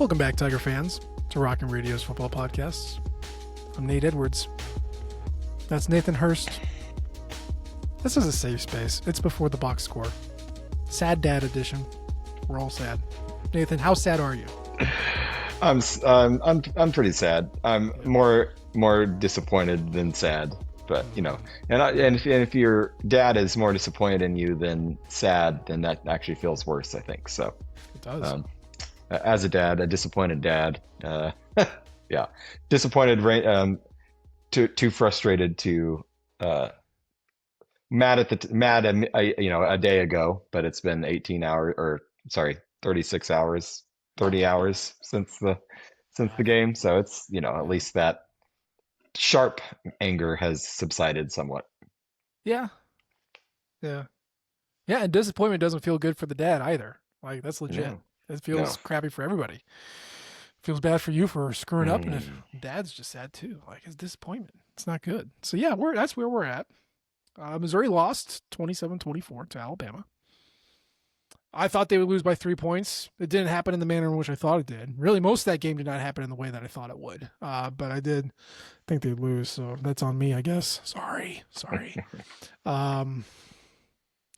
Welcome back, Tiger fans, to Rockin' Radio's football podcasts. I'm Nate Edwards. That's Nathan Hurst. This is a safe space. It's before the box score. Sad dad edition. We're all sad. Nathan, how sad are you? I'm pretty sad. I'm more disappointed than sad. But and if your dad is more disappointed in you than sad, then that actually feels worse, I think. So It does. as a dad, a disappointed dad, yeah, disappointed, too frustrated to mad a day ago, but it's been 18 hours, or sorry, 36 hours, 30 hours since the game. So it's at least that sharp anger has subsided somewhat. Yeah. Yeah. Yeah, and disappointment doesn't feel good for the dad either. Like, that's legit. No, It no. feels crappy for everybody. Feels bad for you for screwing up, and if Mm. dad's just sad too. Like, it's disappointment. It's not good. So yeah, that's where we're at. Missouri lost 27-24 to Alabama. I thought they would lose by 3 points. It didn't happen in the manner in which I thought it did. Really, most of that game did not happen in the way that I thought it would. But I did think they'd lose, so that's on me, I guess. Sorry. Um,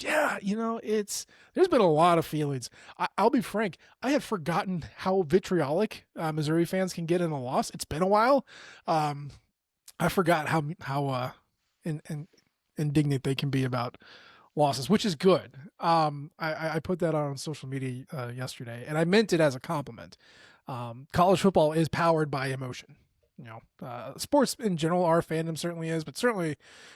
yeah, there's been a lot of feelings. I'll be frank. I had forgotten how vitriolic Missouri fans can get in a loss. It's been a while. I forgot how indignant they can be about losses, which is good. I put that on social media yesterday, and I meant it as a compliment. College football is powered by emotion. Sports in general, our fandom certainly is, but certainly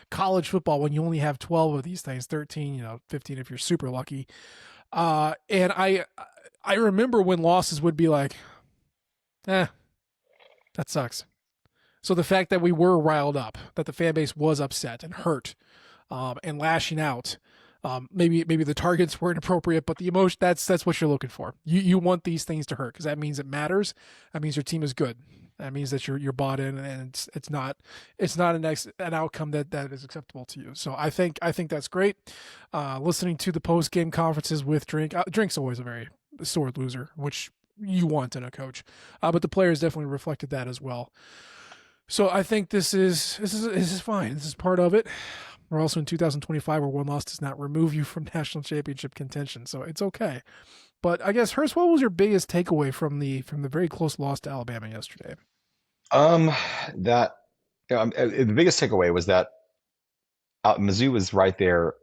college football, when you only have 12 of these things, 13, 15 if you're super lucky. And I remember when losses would be like, that sucks. So the fact that we were riled up, that the fan base was upset and hurt, and lashing out. Maybe the targets weren't appropriate, but the emotion, that's what you're looking for. You want these things to hurt because that means it matters. That means your team is good. That means that you're bought in, and it's not an outcome that is acceptable to you. So I think that's great. Listening to the post game conferences with Drink's always a very sore loser, which you want in a coach, but the players definitely reflected that as well. So I think this is fine. This is part of it. We're also in 2025, where one loss does not remove you from national championship contention, so it's okay. But I guess, Hurst, what was your biggest takeaway from the very close loss to Alabama yesterday? Um, that the biggest takeaway was that Mizzou was right there,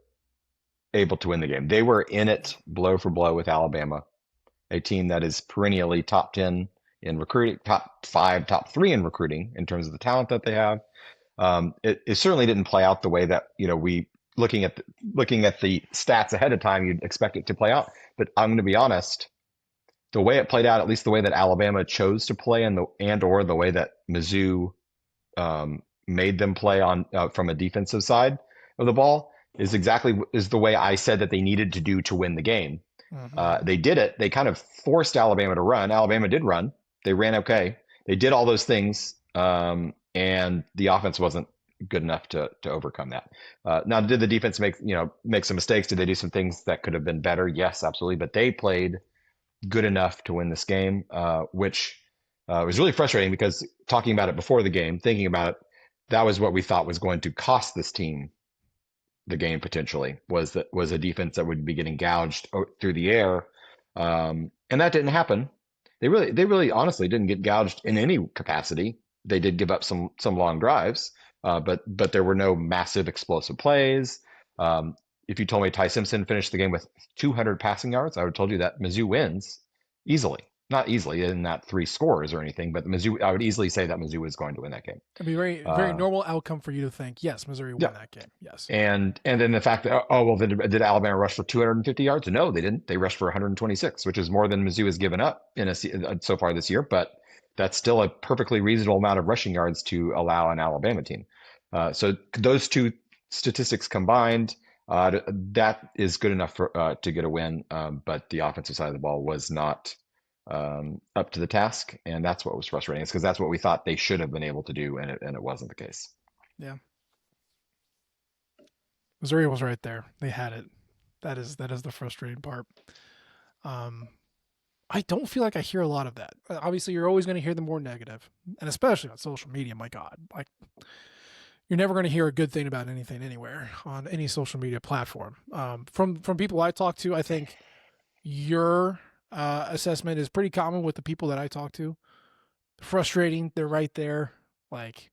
able to win the game. They were in it blow for blow with Alabama, a team that is perennially top 10 in recruiting, top five, top three in recruiting in terms of the talent that they have. It certainly didn't play out the way that we looking at the stats ahead of time, you'd expect it to play out. But I'm going to be honest, the way it played out, at least the way that Alabama chose to play, and or the way that Mizzou made them play on from a defensive side of the ball, is the way I said that they needed to do to win the game. Mm-hmm. They did it. They kind of forced Alabama to run. Alabama did run. They ran okay. They did all those things, and the offense wasn't good enough to overcome that. Now, did the defense make some mistakes? Did they do some things that could have been better? Yes, absolutely. But they played good enough to win this game, which was really frustrating because talking about it before the game, thinking about it, that was what we thought was going to cost this team the game potentially, was a defense that would be getting gouged through the air, and that didn't happen. They really honestly didn't get gouged in any capacity. They did give up some long drives, but there were no massive explosive plays. If you told me Ty Simpson finished the game with 200 passing yards, I would have told you that Mizzou wins easily. Not easily in that three scores or anything, but Mizzou, I would easily say that Mizzou is going to win that game. It'd be very, very Uh, normal outcome for you to think, yes, Missouri yeah, won that game. Yes. and then the fact that, oh well, did Alabama rush for 250 yards? No, they didn't. They rushed for 126, which is more than Mizzou has given up so far this year. But that's still a perfectly reasonable amount of rushing yards to allow an Alabama team. So those two statistics combined, that is good enough to get a win. But the offensive side of the ball was not up to the task, and that's what was frustrating. It's because that's what we thought they should have been able to do, and it wasn't the case. Yeah. Missouri was right there. They had it. That is the frustrating part. Um, I don't feel like I hear a lot of that. Obviously, you're always going to hear the more negative, and especially on social media. My God, like you're never going to hear a good thing about anything anywhere on any social media platform. From people I talk to, I think your assessment is pretty common with the people that I talk to. Frustrating. They're right there. Like,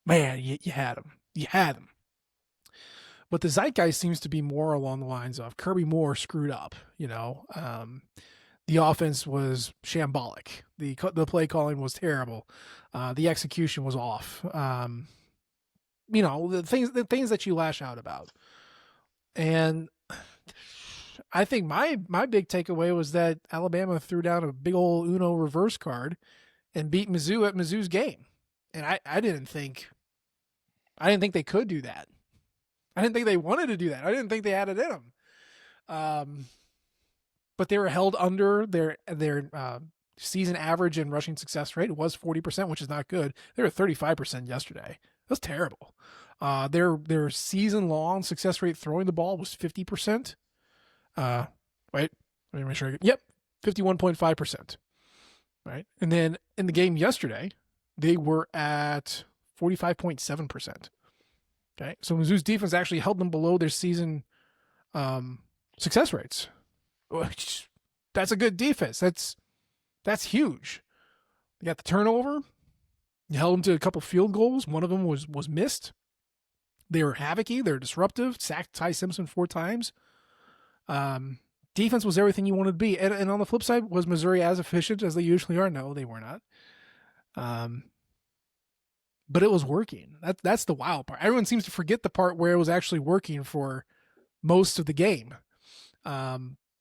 man, you had them. You had them. But the zeitgeist seems to be more along the lines of Kirby Moore screwed up. The offense was shambolic. The play calling was terrible. The execution was off. The things that you lash out about. And I think my big takeaway was that Alabama threw down a big old Uno reverse card and beat Mizzou at Mizzou's game. And I didn't think they could do that. I didn't think they wanted to do that. I didn't think they had it in them. But they were held under their season average in rushing success rate. It was 40%, which is not good. They were 35% yesterday. That's terrible. Their season long success rate throwing the ball was 50%. Wait, let me make sure. Yep, 51.5%. Right, and then in the game yesterday, they were at 45.7%. Okay, so Mizzou's defense actually held them below their season success rates. That's a good defense. That's huge. You got the turnover. You held them to a couple field goals. One of them was missed. They were havocy. They're disruptive. Sacked Ty Simpson 4 times. Defense was everything you wanted to be. And on the flip side, was Missouri as efficient as they usually are? No, they were not. But it was working. That's the wild part. Everyone seems to forget the part where it was actually working for most of the game. But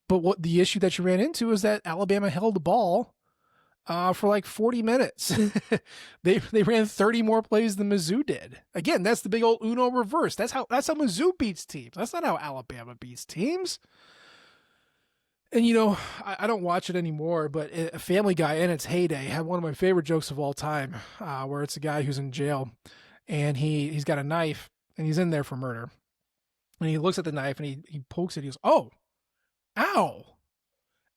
what the issue that you ran into is that Alabama held the ball for like 40 minutes. they ran 30 more plays than Mizzou did. Again, that's the big old Uno reverse. That's how Mizzou beats teams. That's not how Alabama beats teams. And I don't watch it anymore, but a Family Guy in its heyday had one of my favorite jokes of all time, where it's a guy who's in jail, and he's got a knife, and he's in there for murder. And he looks at the knife, and he pokes it. He goes, "Oh, ow,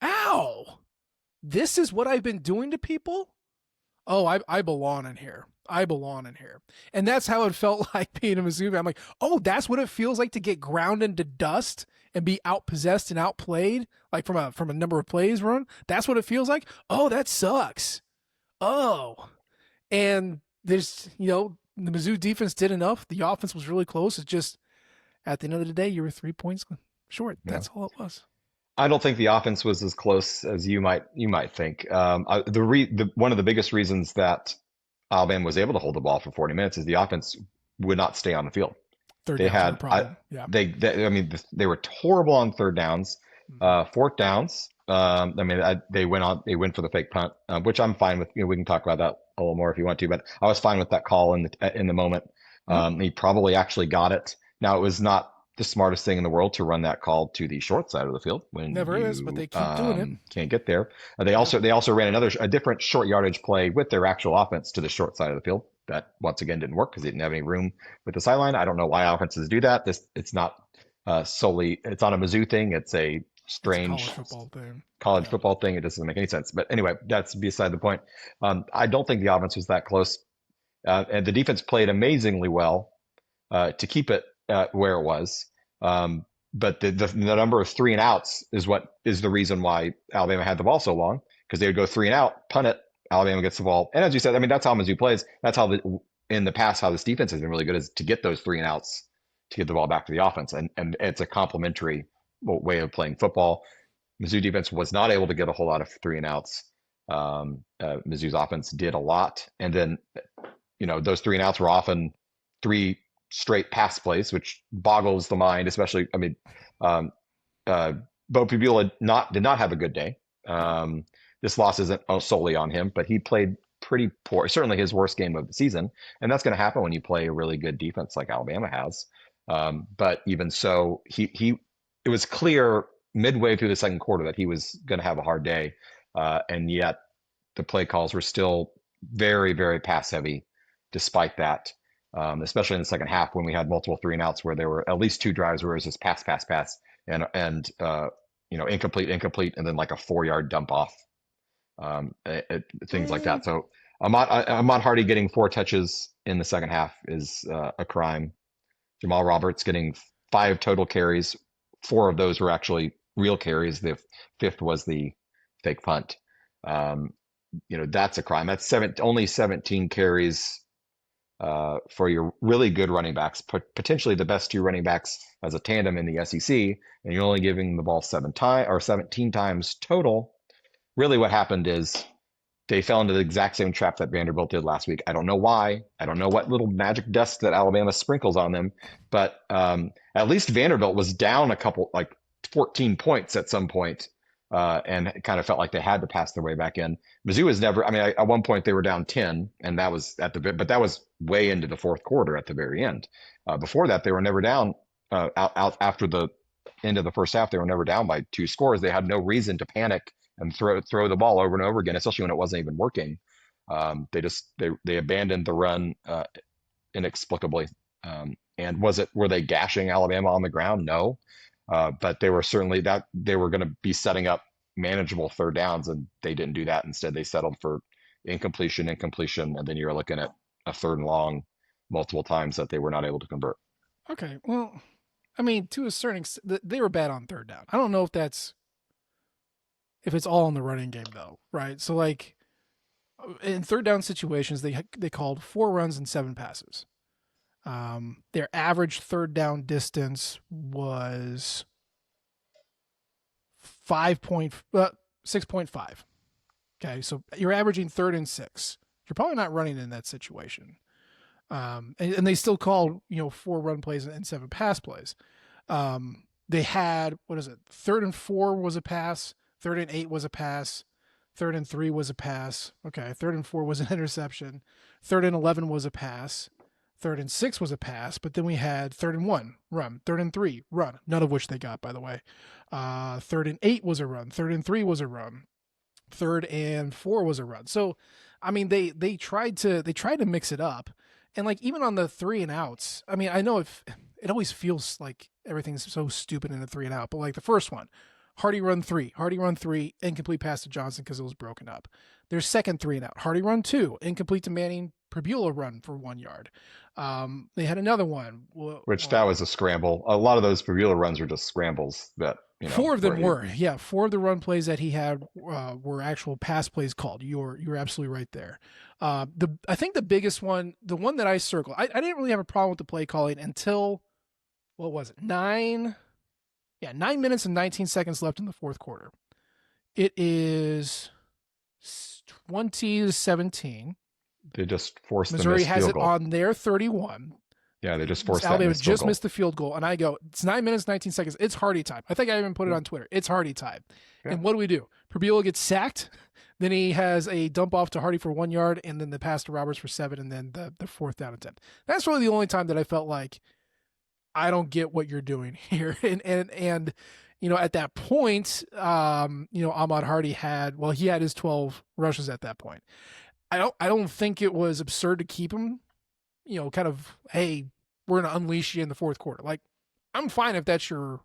ow! This is what I've been doing to people? Oh, I belong in here. I belong in here." And that's how it felt like being a Mizzou fan. I'm like, oh, that's what it feels like to get ground into dust and be outpossessed and outplayed, like from a number of plays run. That's what it feels like. Oh, that sucks. Oh, and there's the Mizzou defense did enough. The offense was really close. It's just at the end of the day, you were 3 points short. Yeah. That's all it was. I don't think the offense was as close as you might think. One of the biggest reasons that Alabama was able to hold the ball for 40 minutes is the offense would not stay on the field. Third They down, had, problem. Yeah. they were horrible on third downs, fourth downs. They went for the fake punt, which I'm fine with. We can talk about that a little more if you want to, but I was fine with that call in the moment. He probably actually got it. Now, it was not the smartest thing in the world to run that call to the short side of the field when Never you, is, but they keep doing it. Can't get there. They also ran a different short yardage play with their actual offense to the short side of the field. That once again didn't work because they didn't have any room with the sideline. I don't know why offenses do that. It's not solely. It's not a Mizzou thing. It's a strange college football thing. It doesn't make any sense. But anyway, that's beside the point. I don't think the offense was that close, and the defense played amazingly well to keep it where it was. But the number of 3 and outs is the reason why Alabama had the ball so long, because they would go 3 and out, punt it, Alabama gets the ball. And as you said, that's how Mizzou plays. That's how in the past, how this defense has been really good, is to get those 3 and outs to get the ball back to the offense. And it's a complementary way of playing football. Mizzou defense was not able to get a whole lot of 3 and outs. Mizzou's offense did a lot. And then, those 3 and outs were often 3 straight pass plays, which boggles the mind, especially, Bo Pubula did not have a good day. This loss isn't solely on him, but he played pretty poor, certainly his worst game of the season. And that's going to happen when you play a really good defense like Alabama has. But even so, it was clear midway through the second quarter that he was going to have a hard day. And yet the play calls were still very, very pass heavy despite that. Especially in the second half when we had multiple 3 and outs where there were at least 2 drives where it was just pass, and incomplete, incomplete, and then like a 4 yard dump off, things like Mm, that. So Ahmad Hardy getting 4 touches in the second half is a crime. Jamal Roberts getting 5 total carries. 4 of those were actually real carries. The fifth was the fake punt. Um, that's a crime. That's only 17 carries for your really good running backs, potentially the best two running backs as a tandem in the SEC, and you're only giving the ball 17 times total. Really, what happened is they fell into the exact same trap that Vanderbilt did last week. I don't know why. I don't know what little magic dust that Alabama sprinkles on them, but at least Vanderbilt was down a couple, like 14 points at some point, and it kind of felt like they had to pass their way back in. Mizzou was never. I mean, at one point they were down 10, and that was but that was way into the fourth quarter at the very end. Before that, they were never down. Out after the end of the first half, they were never down by 2 scores. They had no reason to panic and throw the ball over and over again, especially when it wasn't even working. They abandoned the run inexplicably. And were they gashing Alabama on the ground? No, but they were certainly that they were going to be setting up manageable third downs, and they didn't do that. Instead, they settled for incompletion, and then you're looking at a third and long multiple times that they were not able to convert. okay. Well, I mean, to a certain extent, they were bad on third down. I don't know if it's all in the running game though, right? So like in third down situations, they called 4 runs and 7 passes. Their average third down distance was 6.5. Okay, so you're averaging 3rd and 6. You're probably not running in that situation. And they still called 4 run plays and 7 pass plays. They had, what is it? 3rd and 4 was a pass. 3rd and 8 was a pass. 3rd and 3 was a pass. Okay, 3rd and 4 was an interception. 3rd and 11 was a pass. 3rd and 6 was a pass, but then we had 3rd and 1 run, 3rd and 3 run, none of which they got, by the way. 3rd and 8 was a run, 3rd and 3 was a run, 3rd and 4 was a run. So, I mean, they tried to mix it up, and like even on the 3 and outs, I mean, I know if it always feels like everything's so stupid in a 3 and out, but like the first one, Hardy run 3, incomplete pass to Johnson because it was broken up. Their second 3 and out, Hardy run 2, incomplete to Manning, Prbula run for 1 yard. They had another one. Which that was a scramble. A lot of those Pavula runs were just scrambles that, 4 of them were. Yeah, 4 of the run plays that he had were actual pass plays called. You're absolutely right there. I think the biggest one, the one that I circled, I didn't really have a problem with the play calling until, what was it, 9 minutes and 19 seconds left in the fourth quarter. It is 20-17. They just forced Missouri the has field it goal. on their 31. Yeah, they just forced Alabama that just missed the field goal, and I go, it's 9 minutes, 19 seconds. It's Hardy time. I think I even put it on Twitter. It's Hardy time. Yeah. And what do? Prbula gets sacked. Then he has a dump off to Hardy for 1 yard, and then the pass to Roberts for 7, and then the 4th down attempt. That's really the only time that I felt like I don't get what you're doing here. And at that point, Ahmad Hardy had his 12 rushes at that point. I don't think it was absurd to keep him, kind of, hey, we're going to unleash you in the fourth quarter. Like, I'm fine if that's your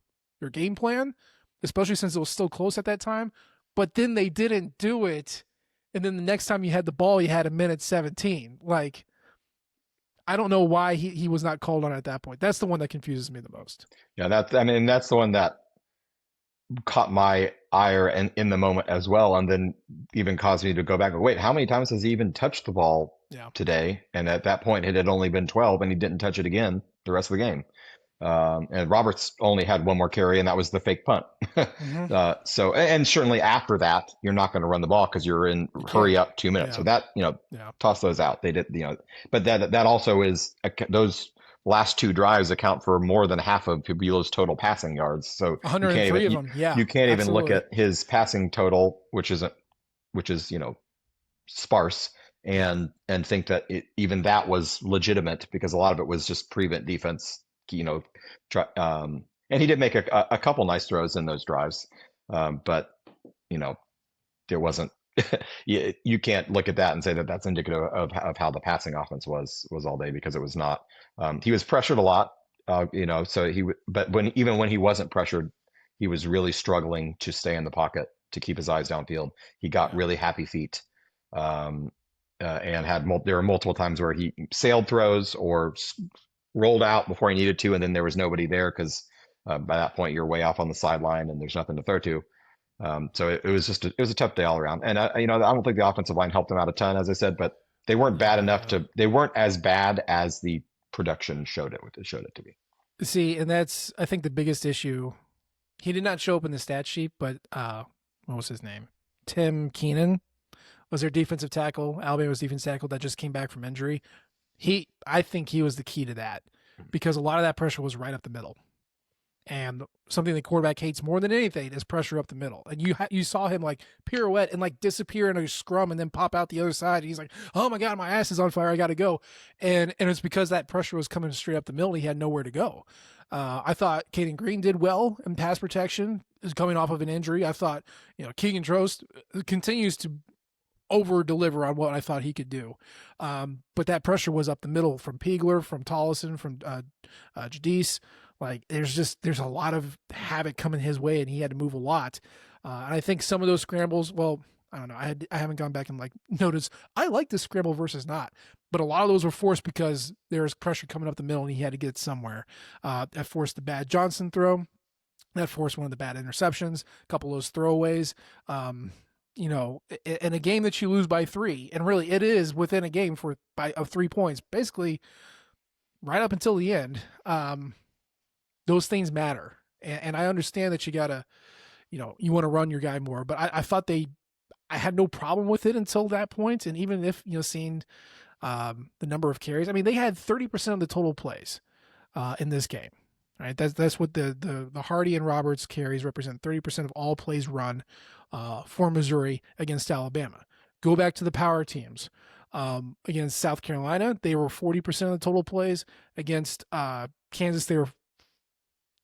game plan, especially since it was still close at that time. But then they didn't do it. And then the next time you had the ball, you had 1:17. Like, I don't know why he was not called on at that point. That's the one that confuses me the most. Yeah, that's the one that caught my ire in the moment as well, and then even caused me to go back and wait, how many times has he even touched the ball today? And at that point, it had only been 12, and he didn't touch it again the rest of the game. And Roberts only had one more carry, and that was the fake punt. Mm-hmm. And certainly after that, you're not going to run the ball because you're in hurry up 2 minutes. So that, toss those out. They did, but that also is those last 2 drives account for more than half of Pubula's total passing yards. So 103 of them. Yeah, you can't even look at his passing total, which is sparse, and think that even that was legitimate, because a lot of it was just prevent defense. And he did make a couple nice throws in those drives, but there wasn't. You can't look at that and say that that's indicative of how the passing offense was all day, because it was not. He was pressured a lot, but when he wasn't pressured, he was really struggling to stay in the pocket to keep his eyes downfield. He got Yeah. really happy feet, and there were multiple times where he sailed throws or rolled out before he needed to, and then there was nobody there because by that point you're way off on the sideline and there's nothing to throw to. So it was just it was a tough day all around. And I don't think the offensive line helped him out a ton, as I said, but they weren't bad enough Yeah. they weren't as bad as the production showed it to be. See, and that's I think the biggest issue. He did not show up in the stat sheet, but what was his name? Tim Keenan was their defensive tackle, Alabama's defensive tackle that just came back from injury. I think he was the key to that because a lot of that pressure was right up the middle. And something the quarterback hates more than anything is pressure up the middle. And you saw him like pirouette and like disappear in a scrum and then pop out the other side. And he's like, "Oh my god, my ass is on fire! I got to go." And it's because that pressure was coming straight up the middle. He had nowhere to go. I thought Caden Green did well in pass protection, is coming off of an injury. I thought Keegan Trost continues to over deliver on what I thought he could do. But that pressure was up the middle from Piegler, from Tollison, from Jadis. Like there's a lot of havoc coming his way, and he had to move a lot. And I think some of those scrambles, well, I don't know. I haven't gone back and like noticed. I like the scramble versus not, but a lot of those were forced because there was pressure coming up the middle, and he had to get it somewhere. That forced the bad Johnson throw. That forced one of the bad interceptions. A couple of those throwaways. In a game that you lose by 3, and really it is within a game of 3 points, basically right up until the end. Those things matter. And I understand that you gotta, you want to run your guy more, but I thought I had no problem with it until that point. And even if, seeing the number of carries, I mean, they had 30% of the total plays in this game. Right. That's what the Hardy and Roberts carries represent. 30% of all plays run for Missouri against Alabama. Go back to the power teams. Against South Carolina, they were 40% of the total plays. Against Kansas, they were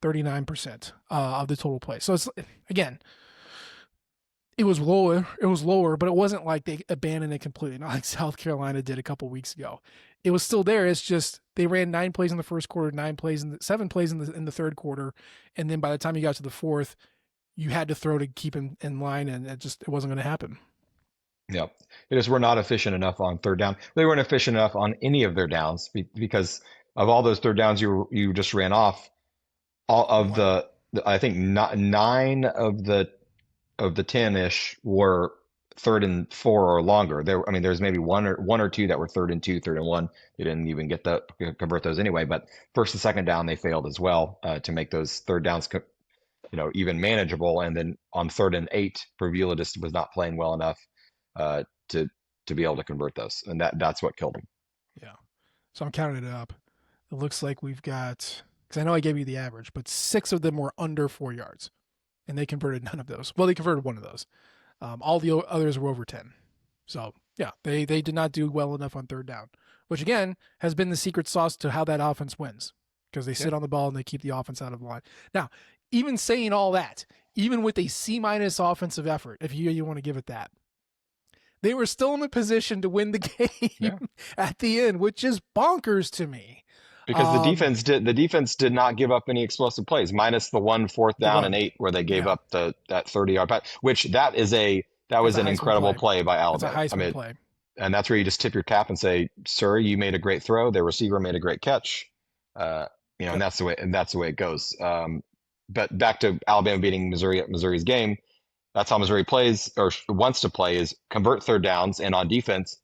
39% of the total plays. So it's, again, it was lower, but it wasn't like they abandoned it completely, not like South Carolina did a couple weeks ago. It was still there. It's just they ran 9 plays in the first quarter, 7 plays in the third quarter, and then by the time you got to the fourth, you had to throw to keep him in line, and it wasn't going to happen. Yep. It is, we're not efficient enough on third down. They weren't efficient enough on any of their downs because of all those third downs you just ran off. All of I think 9 of the 10-ish were 3rd and 4 or longer. There's maybe one or two that were 3rd and 2, 3rd and 1. They didn't even convert those anyway. But first and second down, they failed as well to make those third downs, even manageable. And then on 3rd and 8, Purvila just was not playing well enough to be able to convert those, and that's what killed him. Yeah. So I'm counting it up. It looks like we've got, because I know I gave you the average, but 6 of them were under 4 yards, and they converted none of those. Well, they converted one of those. All the others were over 10. So yeah, they did not do well enough on third down, which again has been the secret sauce to how that offense wins, because they sit on the ball and they keep the offense out of the line. Now, even saying all that, even with a C- offensive effort, if you want to give it that, they were still in a position to win the game at the end, which is bonkers to me. Because the defense did not give up any explosive plays, minus the 1 4th down and 8 where they gave up that 30-yard pass, which that was an incredible play by Alabama. It's a Heisman play. And that's where you just tip your cap and say, "Sir, you made a great throw. The receiver made a great catch." And that's the way it goes. But back to Alabama beating Missouri at Missouri's game. That's how Missouri plays or wants to play, is convert third downs, and on defense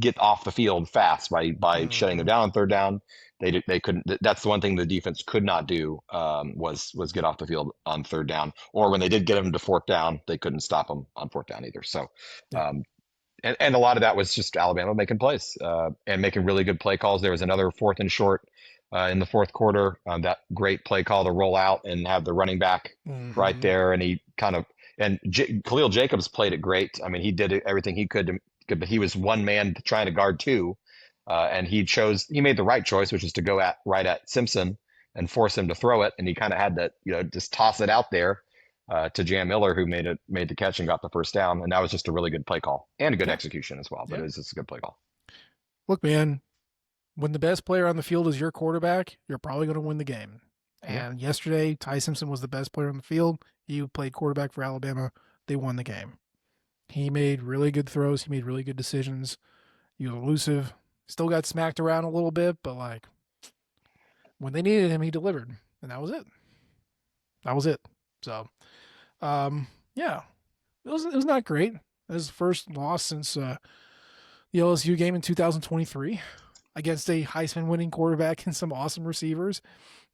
get off the field fast by shutting them down on third down. They couldn't. That's the one thing the defense could not do, was get off the field on third down. Or when they did get them to 4th down, they couldn't stop them on 4th down either. So, and a lot of that was just Alabama making plays and making really good play calls. There was another 4th and short in the 4th quarter. That great play call to roll out and have the running back right there, and he kind of. And Khalil Jacobs played it great. I mean, he did everything he could, but he was one man trying to guard 2. And he made the right choice, which is to go right at Simpson and force him to throw it. And he kind of had to, just toss it out there to Jam Miller, who made the catch and got the 1st down. And that was just a really good play call and a good execution as well. But it was just a good play call. Look, man, when the best player on the field is your quarterback, you're probably going to win the game. Yeah. And yesterday, Ty Simpson was the best player on the field. He played quarterback for Alabama. They won the game. He made really good throws. He made really good decisions. He was elusive. Still got smacked around a little bit, but like when they needed him, he delivered, and that was it. That was it. So, yeah, it was not great. It was the first loss since the LSU game in 2023 against a Heisman winning quarterback and some awesome receivers.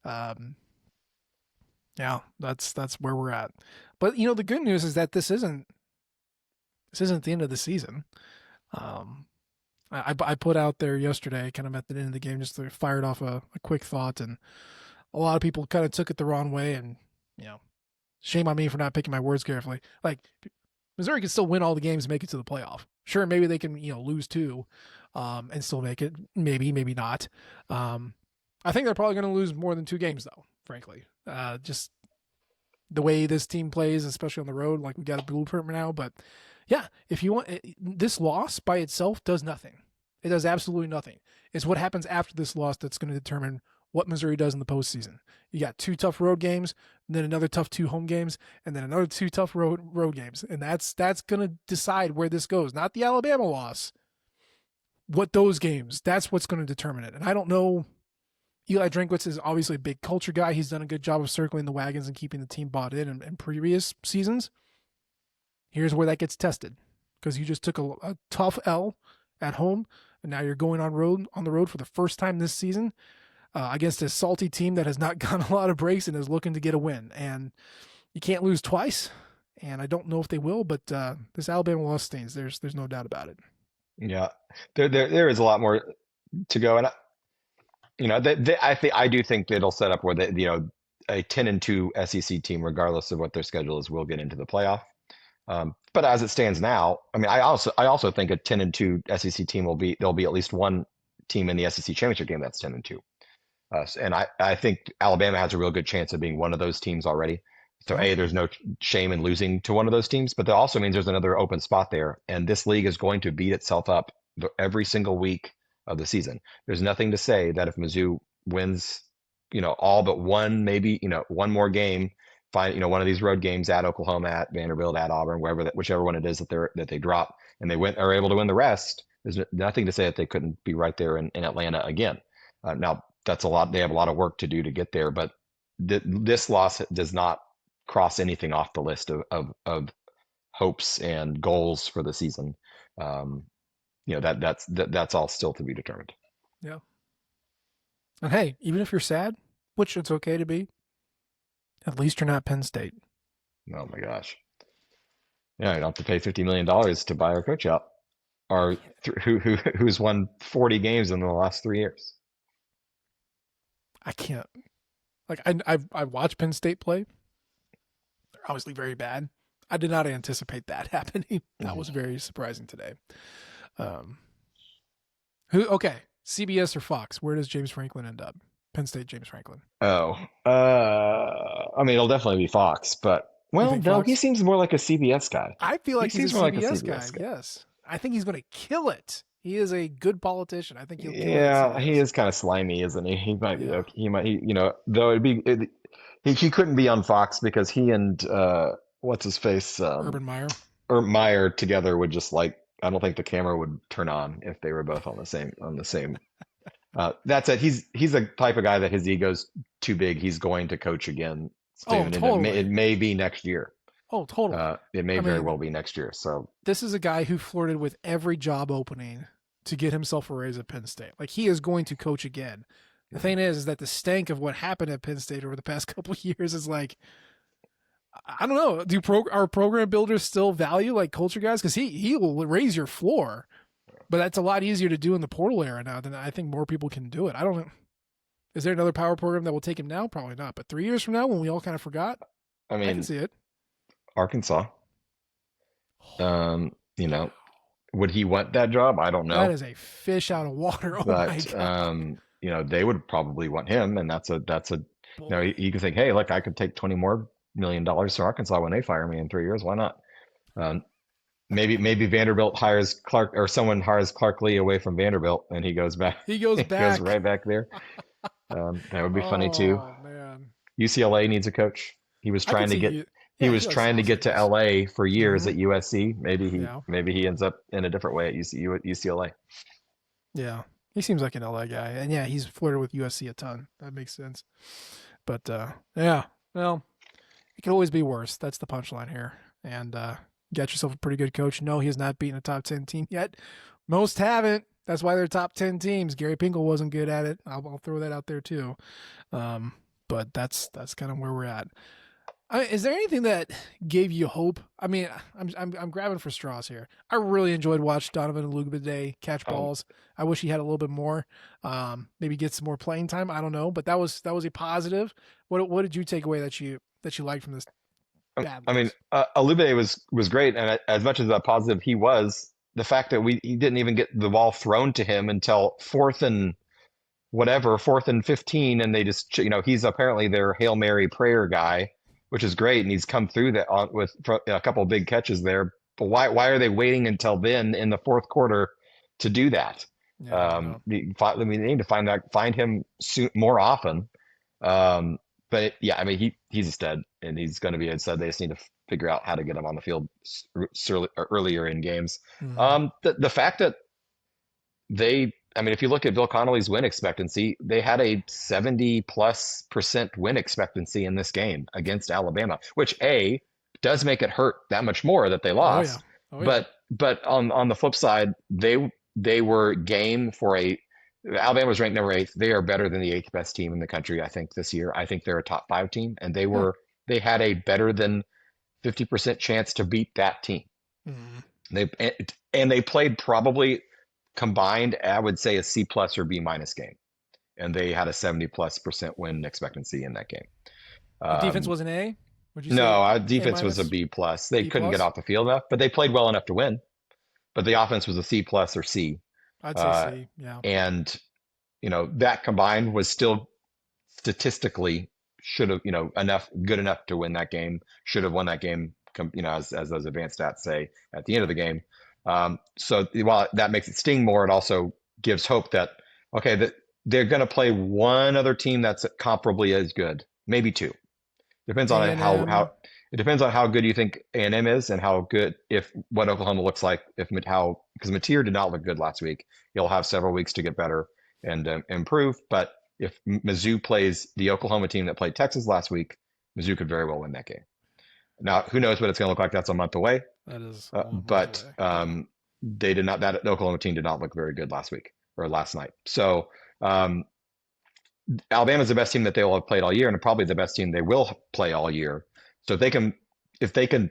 Um, yeah, that's where we're at. But the good news is that this isn't the end of the season. Um, I put out there yesterday, kind of at the end of the game, just to fired off a quick thought, and a lot of people kind of took it the wrong way, and you know, shame on me for not picking my words carefully. Like Missouri can still win all the games and make it to the playoff. Sure, maybe they can lose two, and still make it. Maybe, maybe not. I think they're probably going to lose more than two games, though. Frankly, just the way this team plays, especially on the road. Like we got a blueprint now, but yeah, if you want this loss by itself does nothing. It does absolutely nothing. It's what happens after this loss that's going to determine what Missouri does in the postseason. You got two tough road games, then another tough two home games, and then another two tough road games, and that's going to decide where this goes. Not the Alabama loss. What those games? That's what's going to determine it. And I don't know. Eli Drinkwitz is obviously a big culture guy. He's done a good job of circling the wagons and keeping the team bought in previous seasons. Here's where that gets tested, because you just took a tough L at home, and now you're going on the road for the first time this season against a salty team that has not gotten a lot of breaks and is looking to get a win. And you can't lose twice, and I don't know if they will, but this Alabama loss stings. There's no doubt about it. Yeah. There is a lot more to go. And I do think it'll set up where a 10-2 SEC team, regardless of what their schedule is, will get into the playoff. But as it stands now, I mean, I also think a 10-2 SEC team there'll be at least one team in the SEC championship game that's 10-2. And I think Alabama has a real good chance of being one of those teams already. So there's no shame in losing to one of those teams, but that also means there's another open spot there. And this league is going to beat itself up every single week of the season. There's nothing to say that if Mizzou wins, all but one, maybe, one more game, one of these road games at Oklahoma, at Vanderbilt, at Auburn, whichever one it is that they drop, and they are able to win the rest. There's nothing to say that they couldn't be right there in Atlanta again. Now that's a lot. They have a lot of work to do to get there, but this loss does not cross anything off the list of hopes and goals for the season. That's all still to be determined. Yeah. And hey, even if you're sad, which it's okay to be, at least you're not Penn State. Oh my gosh. Yeah, I don't have to pay $50 million to buy our coach out, or who's won 40 games in the last 3 years. I can't. Like I watched Penn State play. They're obviously very bad. I did not anticipate that happening. That was very surprising today. Okay, CBS or Fox? Where does James Franklin end up? Penn State James Franklin. Oh, I mean, it'll definitely be Fox, but no, Fox? He seems more like a CBS guy. I feel like he's a CBS guy. guy. Yes, I think he's going to kill it. He is a good politician. I think he'll kill it. Yeah, he is kind of slimy, isn't he? He might be okay. Though he couldn't be on Fox because he and what's his face, Urban Meyer. Or Meyer together would just I don't think the camera would turn on if they were both on the same. That's it. He's a type of guy that his ego's too big. He's going to coach again. Oh, totally. It may be next year. Oh, totally. It may very well be next year. So this is a guy who flirted with every job opening to get himself a raise at Penn State. Like he is going to coach again. The thing is that the stank of what happened at Penn State over the past couple of years is like, I don't know. Do our program builders still value like culture guys? Because he will raise your floor, but that's a lot easier to do in the portal era now than I think more people can do it. I don't know. Is there another power program that will take him now? Probably not. But 3 years from now, when we all kind of forgot, I can see it. Arkansas. Would he want that job? I don't know. That is a fish out of water. Oh my God. They would probably want him, and that's a. He could think, hey, look, I could take $20 more million to Arkansas when they fire me in 3 years. Why not? Maybe Vanderbilt hires Clark, or someone hires Clark Lee away from Vanderbilt, and he goes back. He goes back. Goes right back there. That would be funny too. Man. UCLA needs a coach. He was I could trying to see get you. he Yeah, was he likes trying to Los get to Angeles. LA for years Hmm. at USC. Yeah, Maybe he ends up in a different way at UCLA. yeah. He seems like an LA guy, and yeah, he's flirted with USC a ton. That makes sense. But yeah, well, it could always be worse. That's the punchline here. And get yourself a pretty good coach. No, he has not beaten a top 10 team yet. Most haven't. That's why they're top 10 teams. Gary Pinkel wasn't good at it. I'll throw that out there too. Um, but that's kind of where we're at. Is there anything that gave you hope? I mean, I'm grabbing for straws here. I really enjoyed watching Donovan Olugbenede catch Um, balls. I wish he had a little bit more. Maybe get some more playing time. I don't know, but that was a positive. What did you take away that you liked from this bad I mean, loss? Alube was great, and as much as a positive he was, the fact that he didn't even get the ball thrown to him until fourth and whatever, fourth and 15, and they just, he's apparently their Hail Mary prayer guy, which is great, and he's come through that with a couple of big catches there. But why are they waiting until then in the fourth quarter to do that? Yeah, I don't know. I mean, they need to find him more often. Um, but yeah, I mean, he's a stud, and he's going to be a stud. They just need to figure out how to get him on the field earlier in games. Hmm. The fact that I mean, if you look at Bill Connolly's win expectancy, they had a 70+% win expectancy in this game against Alabama, which does make it hurt that much more that they Oh yeah. lost. Oh yeah. But on the flip side, they were game for Alabama was ranked number 8th. They are better than the 8th best team in the country, I think, this year. I think they're a top 5 team, and Yeah. they had a better than 50% chance to beat that team. Hmm. They and they played probably combined, I would say a C+ or B- game, and they had a 70+% win expectancy in that game. The defense Um, was an A. Would you no, say our A defense was a minus, B+. They B couldn't get plus? off the field enough, but they played well enough to win. But the offense was a C+ or C, I'd say uh, C. Yeah. and that combined was still statistically should have good enough to win that game. Should have won that game. As those advanced stats say at the end of the game. So while that makes it sting more, it also gives hope that okay, that they're going to play one other team that's comparably as good, maybe two. Depends A on and M. how it depends on how good you think A&M is and how good if what Oklahoma looks like if how because Mateer did not look good last week. He'll have several weeks to get better and improve. But if Mizzou plays the Oklahoma team that played Texas last week, Mizzou could very well win that game. Now, who knows what it's going to look like? That's a month away. That is a long month But away. Yeah. they did not. That Oklahoma team did not look very good last week or last night. So um, Alabama's the best team that they will have played all year, and probably the best team they will play all year. So if they can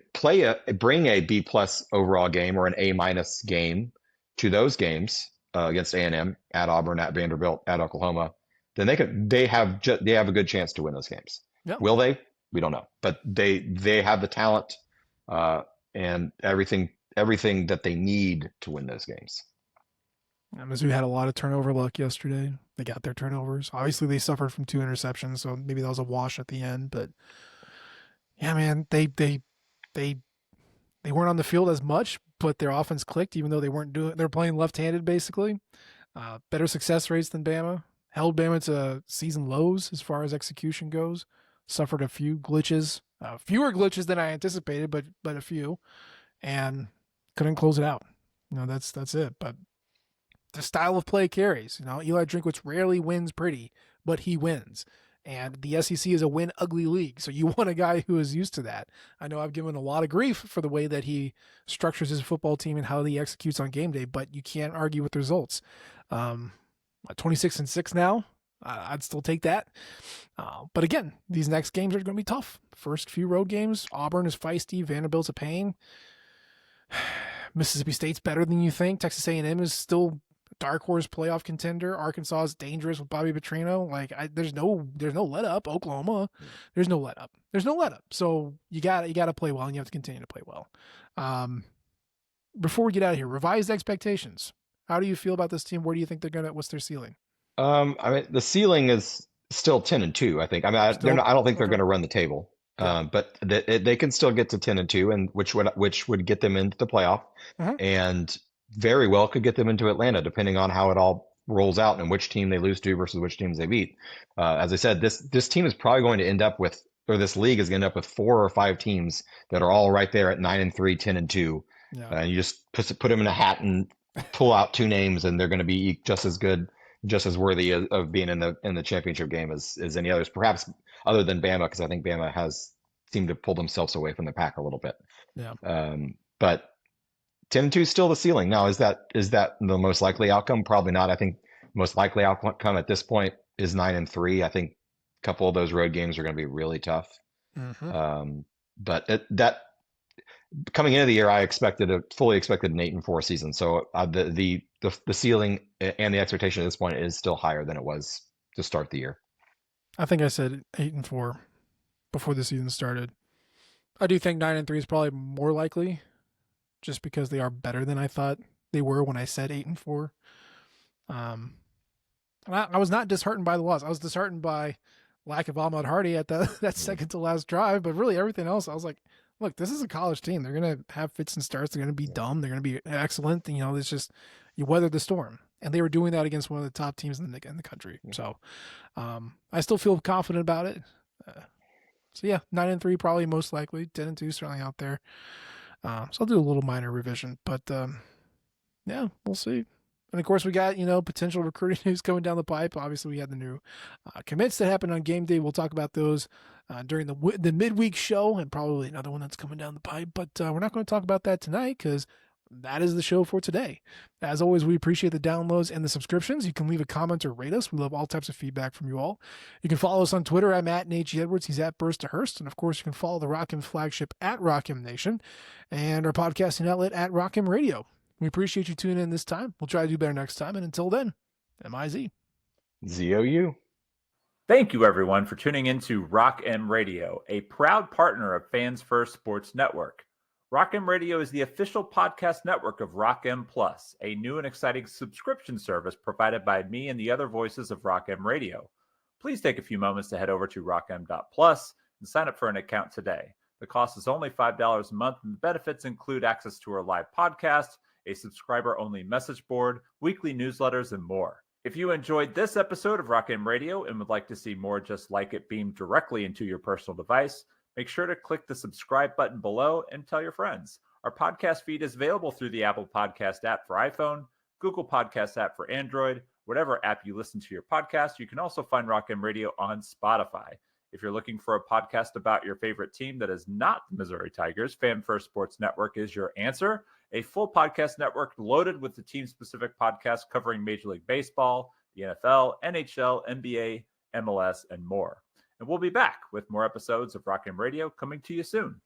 bring a B+ overall game or an A- game to those games against A&M, at Auburn, at Vanderbilt, at Oklahoma, then they have a good chance to win those games. Yep. Will they? We don't know, but they have the talent uh, and everything that they need to win those games. Mizzou had a lot of turnover luck yesterday. They got their turnovers. Obviously, they suffered from 2 interceptions, so maybe that was a wash at the end. But yeah, man, they they weren't on the field as much, but their offense clicked, even though they're playing left-handed basically. Better success rates than Bama. Held Bama to season lows as far as execution goes. Suffered a few glitches, fewer glitches than I anticipated, but a few, and couldn't close it out. That's it. But the style of play carries. Eli Drinkwitz rarely wins pretty, but he wins. And the SEC is a win ugly league. So you want a guy who is used to that. I know I've given a lot of grief for the way that he structures his football team and how he executes on game day, but you can't argue with the results. 26-6 now. I'd still take that. But again, these next games are going to be tough. First few road games, Auburn is feisty, Vanderbilt's a pain. Mississippi State's better than you think. Texas A&M is still dark horse playoff contender. Arkansas is dangerous with Bobby Petrino. There's no let up. Oklahoma, there's no let up. There's no let up. So you got to play well, and you have to continue to play well. Before we get out of here, revised expectations. How do you feel about this team? Where do you think they're gonna? What's their ceiling? I mean, the ceiling is still 10-2. I think. I mean, they're Still not. I don't think they're okay. going to run the table. Yeah. But they can still get to 10-2, and which would get them into the playoff, Uh-huh. and very well could get them into Atlanta, depending on how it all rolls out and which team they lose to versus which teams they beat. As I said, this team is probably going to end up with, or this league is going to end up with 4 or 5 teams that are all right there at 9-3, 10-2. Yeah. And you just put them in a hat and pull out 2 names, and they're going to be just as good, just as worthy of being in the championship game as any others, perhaps other than Bama, because I think Bama has seemed to pull themselves away from the pack a little bit. Yeah. But 10-2 is still the ceiling. Now, is that the most likely outcome? Probably not. I think most likely outcome at this point is 9-3. I think a couple of those road games are going to be really tough. Mm-hmm. But that coming into the year, I fully expected an 8-4 season. So the ceiling and the expectation at this point is still higher than it was to start the year. I think I said 8-4 before the season started. I do think 9-3 is probably more likely, just because they are better than I thought they were when I said 8-4. And I was not disheartened by the loss. I was disheartened by lack of Ahmad Hardy at that second to last drive, but really everything else, I was like, look, this is a college team. They're gonna have fits and starts. They're gonna be dumb. They're gonna be excellent. You know, it's just you weather the storm, and they were doing that against one of the top teams in the country. So, I still feel confident about it. So yeah, 9-3 probably most likely. 10-2 certainly out there. So I'll do a little minor revision, but yeah, we'll see. And of course, we got potential recruiting news coming down the pipe. Obviously, we had the new commits that happened on game day. We'll talk about those during the midweek show, and probably another one that's coming down the pipe. But we're not going to talk about that tonight because that is the show for today. As always, we appreciate the downloads and the subscriptions. You can leave a comment or rate us. We love all types of feedback from you all. You can follow us on Twitter. I'm at Nate G. Edwards. He's at Burst to Hurst. And of course, you can follow the Rock'em flagship at Rock'em Nation and our podcasting outlet at Rock'em Radio. We appreciate you tuning in this time. We'll try to do better next time. And until then, MIZ. ZOU. Thank you, everyone, for tuning in to Rock M Radio, a proud partner of Fans First Sports Network. Rock M Radio is the official podcast network of Rock M Plus, a new and exciting subscription service provided by me and the other voices of Rock M Radio. Please take a few moments to head over to rockm.plus and sign up for an account today. The cost is only $5 a month, and the benefits include access to our live podcast, a subscriber-only message board, weekly newsletters, and more. If you enjoyed this episode of Rock M Radio and would like to see more just like it beamed directly into your personal device, make sure to click the subscribe button below and tell your friends. Our podcast feed is available through the Apple Podcast app for iPhone, Google Podcast app for Android, whatever app you listen to your podcast. You can also find Rock M Radio on Spotify. If you're looking for a podcast about your favorite team that is not the Missouri Tigers, Fan First Sports Network is your answer. A full podcast network loaded with the team-specific podcasts covering Major League Baseball, the NFL, NHL, NBA, MLS, and more. And we'll be back with more episodes of Rock M Radio coming to you soon.